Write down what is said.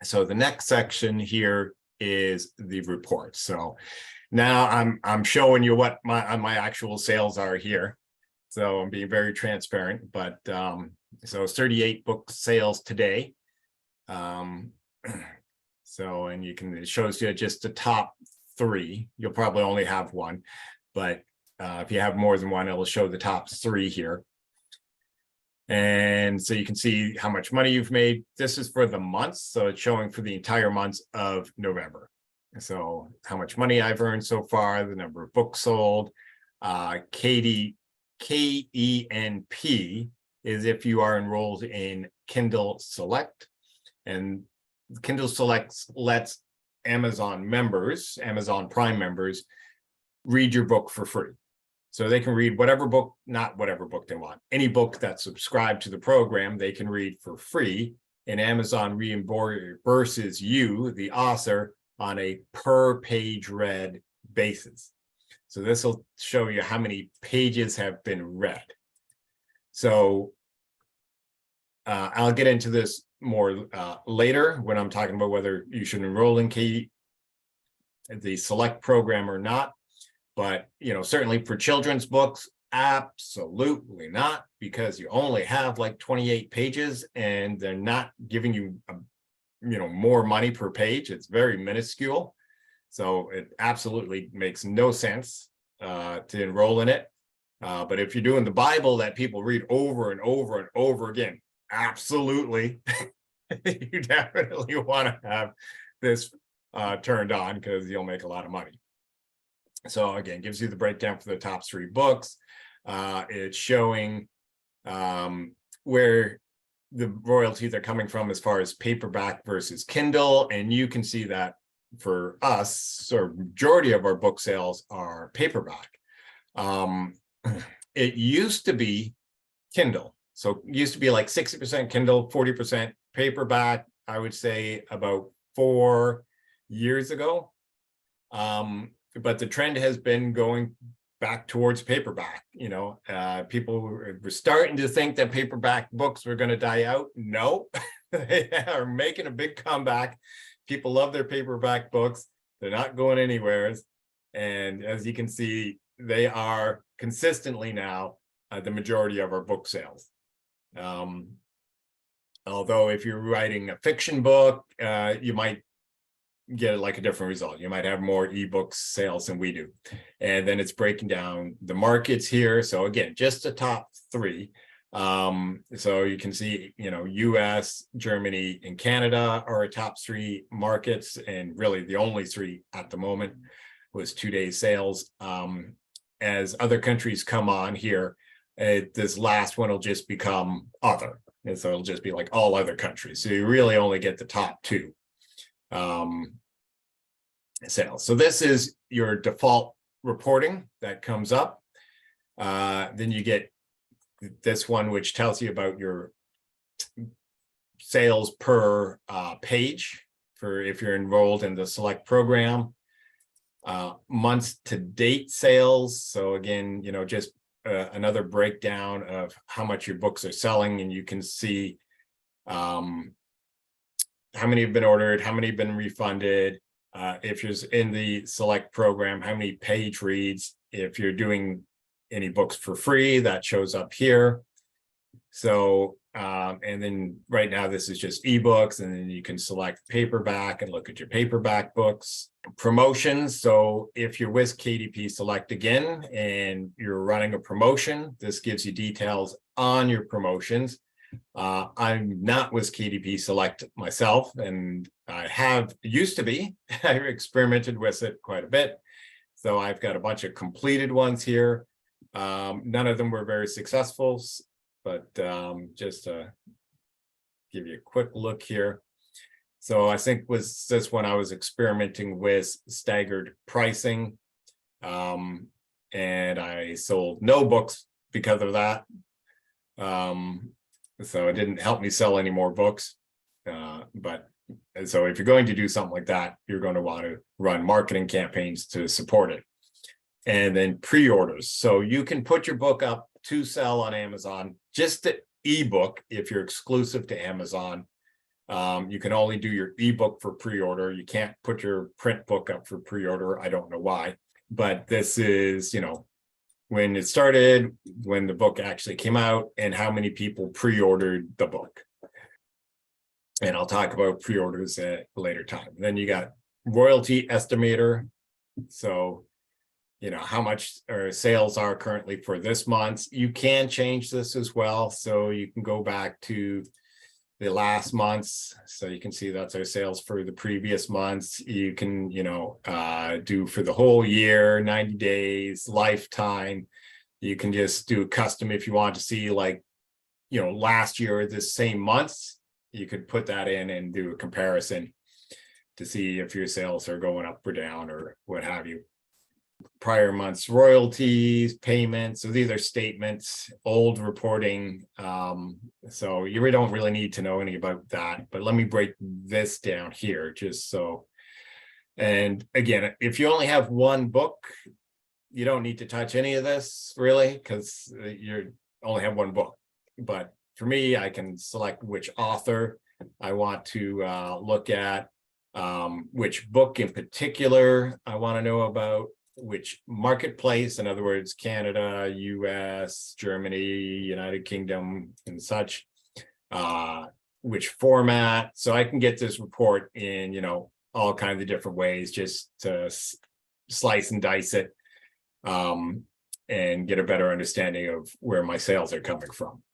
So the next section here is the report. So now I'm showing you what my actual sales are here. So I'm being very transparent, but so 38 book sales today. So, and it shows you just the top 3. You'll probably only have one, but if you have more than one, it'll show the top 3 here. And so you can see how much money you've made. This is for the months, so it's showing for the entire months of November. So how much money I've earned so far, the number of books sold. KENP is if you are enrolled in Kindle Select, and Kindle Select lets Amazon Prime members, read your book for free. So they can read whatever book, not whatever book they want. Any book that's subscribed to the program, they can read for free, and Amazon reimburses you, the author, on a per page read basis. So this will show you how many pages have been read. So I'll get into this more later when I'm talking about whether you should enroll in the Select program or not. But, certainly for children's books, absolutely not, because you only have like 28 pages and they're not giving you, more money per page. It's very minuscule. So it absolutely makes no sense to enroll in it. But if you're doing the Bible that people read over and over and over again, absolutely, you definitely want to have this turned on, because you'll make a lot of money. So again, gives you the breakdown for the top 3 books. It's showing where the royalties are coming from as far as paperback versus Kindle. And you can see that for us, so majority of our book sales are paperback. It used to be Kindle. So it used to be like 60% Kindle, 40% paperback, I would say about 4 years ago. But the trend has been going back towards paperback. People were starting to think that paperback books were going to die out. No, they are making a big comeback. People love their paperback books. They're not going anywhere. And as you can see, they are consistently now the majority of our book sales. Although if you're writing a fiction book, you might get like a different result. You might have more ebooks sales than we do. And then it's breaking down the markets here. So again, just the top 3. So you can see, US, Germany, and Canada are our top 3 markets, and really the only 3 at the moment was 2-day sales. As other countries come on here, this last one will just become other. And so it'll just be like all other countries. So you really only get the top 2 sales. So this is your default reporting that comes up. Then you get this one, which tells you about your sales per page for if you're enrolled in the Select program. Months to date sales. So again, just another breakdown of how much your books are selling, and you can see how many have been ordered, how many have been refunded. If you're in the Select program, how many page reads. If you're doing any books for free, that shows up here. So, and then right now this is just ebooks, and then you can select paperback and look at your paperback books. Promotions. So if you're with KDP Select again, and you're running a promotion, this gives you details on your promotions. I'm not with KDP Select myself, and I used to be. I experimented with it quite a bit. So I've got a bunch of completed ones here. None of them were very successful, but just to give you a quick look here. So I think was this one I was experimenting with staggered pricing, and I sold no books because of that. So it didn't help me sell any more books. So if you're going to do something like that, you're going to want to run marketing campaigns to support it. And then pre-orders. So you can put your book up to sell on Amazon, just the ebook if you're exclusive to Amazon. You can only do your ebook for pre-order. You can't put your print book up for pre-order. I don't know why, but this is, when it started, when the book actually came out, and how many people pre-ordered the book. And I'll talk about pre-orders at a later time. Then you got royalty estimator. So, how much our sales are currently for this month. You can change this as well. So you can go back to the last months. So you can see that's our sales for the previous months. You can, do for the whole year, 90 days, lifetime. You can just do custom if you want to see, like, last year, this same months, you could put that in and do a comparison to see if your sales are going up or down or what have you. Prior months royalties, payments. So these are statements, old reporting. So you don't really need to know any about that, but let me break this down here just so. And again, if you only have one book, you don't need to touch any of this really, because you only have one book. But for me, I can select which author I want to look at, which book in particular I want to know about, which marketplace, in other words, Canada, US, Germany, United Kingdom, and such, which format. So I can get this report in, all kinds of different ways, just to slice and dice it, and get a better understanding of where my sales are coming from.